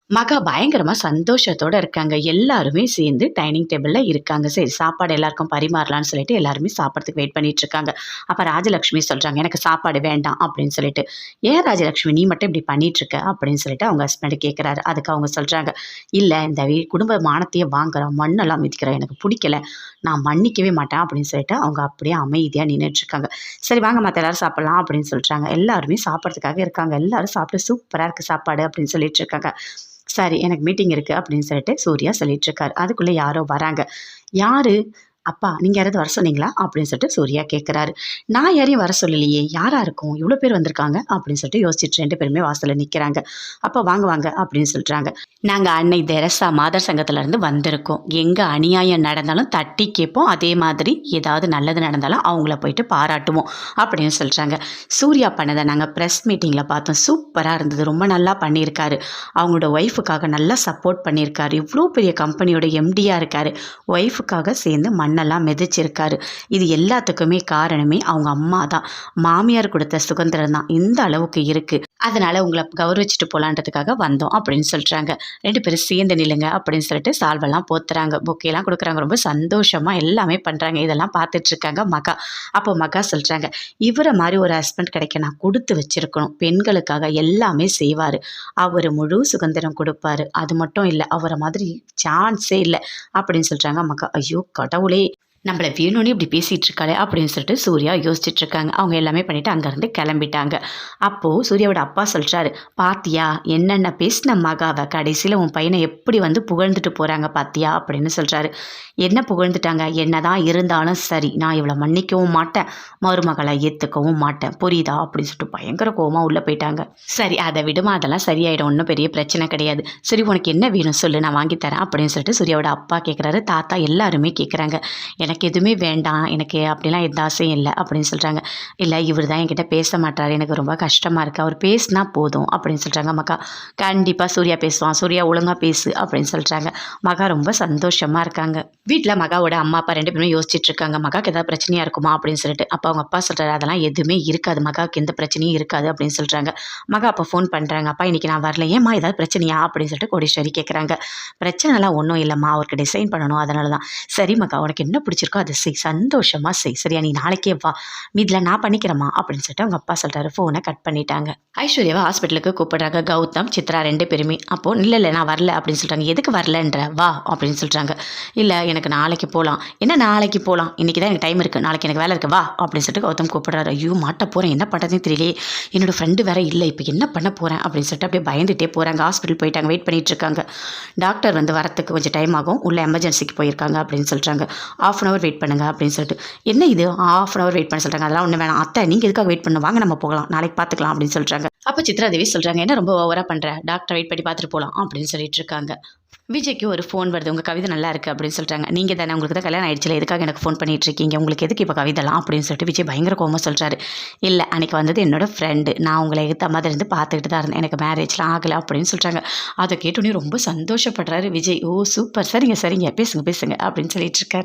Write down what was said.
மகா பயங்கரமா சந்தோஷத்தோட இருக்காங்க. எல்லாருமே சேர்ந்து டைனிங் டேபிள்ல இருக்காங்க. சரி சாப்பாடு எல்லாருக்கும் பரிமாறலான்னு சொல்லிட்டு எல்லாருமே சாப்பிடறதுக்கு வெயிட் பண்ணிட்டு இருக்காங்க. அப்ப ராஜலட்சுமி சொல்றாங்க, "எனக்கு சாப்பாடு வேண்டாம்" அப்படின்னு சொல்லிட்டு. "ஏன் ராஜலட்சுமி நீ மட்டும் இப்படி பண்ணிட்டு இருக்க?" அப்படின்னு சொல்லிட்டு அவங்க ஹஸ்பண்ட் கேட்கிறாரு. அதுக்கு அவங்க சொல்றாங்க, "இல்ல இந்த குடும்ப மானத்தையே வாங்குறான், மண்ணெல்லாம் மிதிக்கிறான். எனக்கு புடிக்கல. நான் மன்னிக்கவே மாட்டேன்" அப்படின்னு சொல்லிட்டு அவங்க அப்படியே அமைதியா நின்னுட்டு இருக்காங்க. "சரி வாங்க மத்த எல்லாரும் சாப்பிடலாம்" அப்படின்னு சொல்றாங்க. எல்லாருமே சாப்பிடறதுக்காக இருக்காங்க. எல்லாரும் சாப்பிட்டு "சூப்பரா இருக்கு சாப்பாடு" அப்படின்னு சொல்லிட்டு இருக்காங்க. சரி எனக்கு மீட்டிங் இருக்கு அப்படின்னு சொல்லிட்டு சூர்யா சொல்லிட்டு இருக்காரு. அதுக்குள்ள யாரோ வராங்க. யாரு? அப்பா நீங்க யாராவது வர சொன்னீங்களா? அப்படின்னு சொல்லிட்டு சூர்யா கேட்கிறாரு. நான் யாரையும் வர சொல்லலையே. யாரா இருக்கும்? இவ்வளோ பேர் வந்திருக்காங்க அப்படின்னு சொல்லிட்டு யோசிச்சுட்டு 2 பேருமே வாசல்ல நிக்கிறாங்க. அப்ப வாங்க வாங்க அப்படின்னு சொல்றாங்க. நாங்க அன்னை தெரசா மாதர் சங்கத்துல இருந்து வந்திருக்கோம். எங்க அநியாயம் நடந்தாலும் தட்டி கேட்போம். அதே மாதிரி ஏதாவது நல்லது நடந்தாலும் அவங்கள போயிட்டு பாராட்டுவோம் அப்படின்னு சொல்றாங்க. சூர்யா பண்ணதை நாங்க பிரஸ் மீட்டிங்ல பார்த்தோம். சூப்பரா இருந்தது. ரொம்ப நல்லா பண்ணியிருக்காரு. அவங்களோட ஒய்ஃபுக்காக நல்லா சப்போர்ட் பண்ணியிருக்காரு. இவ்வளோ பெரிய கம்பெனியோட எம்டியா இருக்காரு. ஒய்ஃபுக்காக சேர்ந்து மண்ணெல்லாம் மிதிச்சிருக்காரு. இது எல்லாத்துக்குமே காரணமே அவங்க அம்மா தான். மாமியார் கொடுத்த சுதந்திரம் தான் இந்த அளவுக்கு இருக்கு. அதனால உங்களை கௌரவிச்சுட்டு போலான்றதுக்காக வந்தோம் அப்படின்னு சொல்றாங்க. 2 பேரும் சேர்ந்து நில்லுங்க அப்படின்னு சொல்லிட்டு சால்வெல்லாம் போத்துறாங்க. பொக்கேலாம் கொடுக்குறாங்க. ரொம்ப சந்தோஷமா எல்லாமே பண்றாங்க. இதெல்லாம் பார்த்துட்டு இருக்காங்க மகா. அப்போ மகா சொல்றாங்க, "இவரை மாதிரி ஒரு ஹஸ்பண்ட் கிடைக்க நான் கொடுத்து வச்சிருக்கணும். பெண்களுக்காக எல்லாமே செய்வாரு. அவரு முழு சுதந்திரம் கொடுப்பாரு. அது மட்டும் இல்லை அவரை மாதிரி சான்ஸே இல்லை" அப்படின்னு சொல்றாங்க மகா. ஐயோ கடவுளே, நம்மள வேணும்னே இப்படி பேசிட்டு இருக்காளே அப்படின்னு சொல்லிட்டு சூர்யா யோசிச்சுட்டு இருக்காங்க. அவங்க எல்லாமே பண்ணிட்டு அங்கேருந்து கிளம்பிட்டாங்க. அப்போ சூர்யாவோட அப்பா சொல்றாரு, "பாத்தியா என்னென்ன பேசின மகாவை, கடைசியில் உன் பையனை எப்படி வந்து புகழ்ந்துட்டு போறாங்க பாத்தியா" அப்படின்னு சொல்றாரு. என்ன புகழ்ந்துட்டாங்க? என்னதான் இருந்தாலும் சரி, நான் இவளை மன்னிக்கவும் மாட்டேன், மருமகளை ஏற்றுக்கவும் மாட்டேன், புரியுதா அப்படின்னு சொல்லிட்டு பயங்கர கோவமா உள்ள போயிட்டாங்க. சரி அதை விடுமா, அதெல்லாம் சரியாயிடும், ஒன்றும் பெரிய பிரச்சனை கிடையாது. சரி உனக்கு என்ன வேணும் சொல்லு, நான் வாங்கி தரேன் அப்படின்னு சொல்லிட்டு சூர்யாவோட அப்பா கேட்குறாரு. தாத்தா எல்லாருமே கேட்குறாங்க. எனக்கு எதுவுமே வேண்டாம், எனக்கு அப்படிலாம் எந்த ஆசையும் இல்லை அப்படின்னு சொல்கிறாங்க. இல்லை இவர் தான் என்கிட்ட பேச மாட்டாரு, எனக்கு ரொம்ப கஷ்டமாக இருக்குது, அவர் பேசினா போதும் அப்படின்னு சொல்கிறாங்க மகா. கண்டிப்பாக சூர்யா பேசுவான், சூர்யா ஒழுங்காக பேசு அப்படின்னு சொல்கிறாங்க. மகா ரொம்ப சந்தோஷமாக இருக்காங்க. வீட்டில் மகாவோட அம்மா அப்பா 2 பேருமே யோசிச்சுட்டு இருக்காங்க, மகாவுக்கு ஏதாவது பிரச்சனையாக இருக்குமா அப்படின்னு சொல்லிட்டு. அப்போ அவங்க அப்பா சொல்கிறாரு, அதெல்லாம் எதுவுமே இருக்காது, மகாவுக்கு எந்த பிரச்சனையும் இருக்காது அப்படின்னு சொல்கிறாங்க. மகா அப்போ ஃபோன் பண்ணுறாங்க, அப்பா இன்னைக்கு நான் வரல, ஏம்மா ஏதாவது பிரச்சனையா அப்படின்னு சொல்லிட்டு கோடீஸ்வரி கேட்குறாங்க. பிரச்சனைலாம் ஒன்றும் இல்லைம்மா, அவருக்கு டிசைன் பண்ணணும் அதனால தான். சரி மகா உனக்கு என்ன பிடிச்சிருக்கோ அதை செய், சந்தோஷமாக செய், சரியா நீ நாளைக்கே வா, மீதில் நான் பண்ணிக்கிறேம்மா அப்படின்னு சொல்லிட்டு அவங்க அப்பா சொல்கிறாரு. ஃபோனை கட் பண்ணிட்டாங்க. ஐஸ்வர்யாவை ஹாஸ்பிட்டலுக்கு கூப்பிடுறாங்க கௌதம் சித்ரா 2 பேருமே. அப்போது இல்லை நான் வரல அப்படின்னு சொல்கிறாங்க. எதுக்கு வரலன்ற, வா அப்படின்னு சொல்கிறாங்க. இல்லை எனக்கு நாளைக்கு போகலாம். என்ன நாளைக்கு போகலாம், இன்றைக்கி தான் எனக்கு டைம் இருக்குது, நாளைக்கு எனக்கு வேலை இருக்குது, வா அப்படின்னு சொல்லிட்டு கௌதம் கூப்பிடுறாரு. ஐயோ மாட்ட போகிறேன், என்ன பண்ணுறதுன்னு தெரியலையே, என்னோடய ஃப்ரெண்டு வேறு இல்லை, இப்போ என்ன பண்ண போகிறேன் அப்படின்னு சொல்லிட்டு அப்படியே பயந்துகிட்டே போகிறாங்க. ஹாஸ்பிட்டல் போயிட்டாங்க, வெயிட் பண்ணிகிட்டு இருக்காங்க. டாக்டர் வந்து வரத்துக்கு கொஞ்சம் டைம் ஆகும், உள்ள எமர்ஜென்சிக்கு போயிருக்காங்க அப்படின்னு சொல்கிறாங்க. 1/2 hour வெயிட் பண்ணுங்க அப்படின்னு சொல்லிட்டு. என்ன இது 1/2 hour வெயிட் பண்ண சொல்கிறாங்க, அதெல்லாம் ஒன்றும் வேணாம் அத்தை, நீங்கள் எதுக்காக வெயிட் பண்ண, வாங்க நம்ம போகலாம், நாளைக்கு பார்த்துக்கலாம் அப்படின்னு சொல்கிறாங்க. அப்போ சித்ரா தேவி சொல்கிறாங்க, என்ன ரொம்ப ஓவராக பண்ணுற, டாக்டர் வெயிட் பண்ணி பார்த்துட்டு போகலாம் அப்படின்னு சொல்லிட்டு இருக்காங்க. விஜய்க்கு ஒரு ஃபோன் வருது, உங்கள் கவிதை நல்லா இருக்குது அப்படின்னு சொல்கிறாங்க. நீங்கள் தானே, உங்களுக்கு தான் கல்யாணம் ஆயிடுச்சுல, எதுக்காக எனக்கு ஃபோன் பண்ணிட்டு இருக்கீங்க, உங்களுக்கு எதுக்கு இப்போ கவிதைலாம் அப்படின்னு சொல்லிட்டு விஜய் பயங்கர கோவமாக சொல்கிறாரு. இல்லை அன்றைக்கி வந்தது என்னோடய ஃப்ரெண்டு, நான் உங்களை எதிர்த்த மாதிரி இருந்து பார்த்துக்கிட்டு தான் இருந்தேன், எனக்கு மேரேஜ்லாம் ஆகலை அப்படின்னு சொல்கிறாங்க. அதை கேட்டோன்னே ரொம்ப சந்தோஷப்படுறாரு விஜய். ஓ சூப்பர், சரிங்க சரிங்க பேசுங்க பேசுங்க அப்படின்னு சொல்லிட்டு இருக்காரு.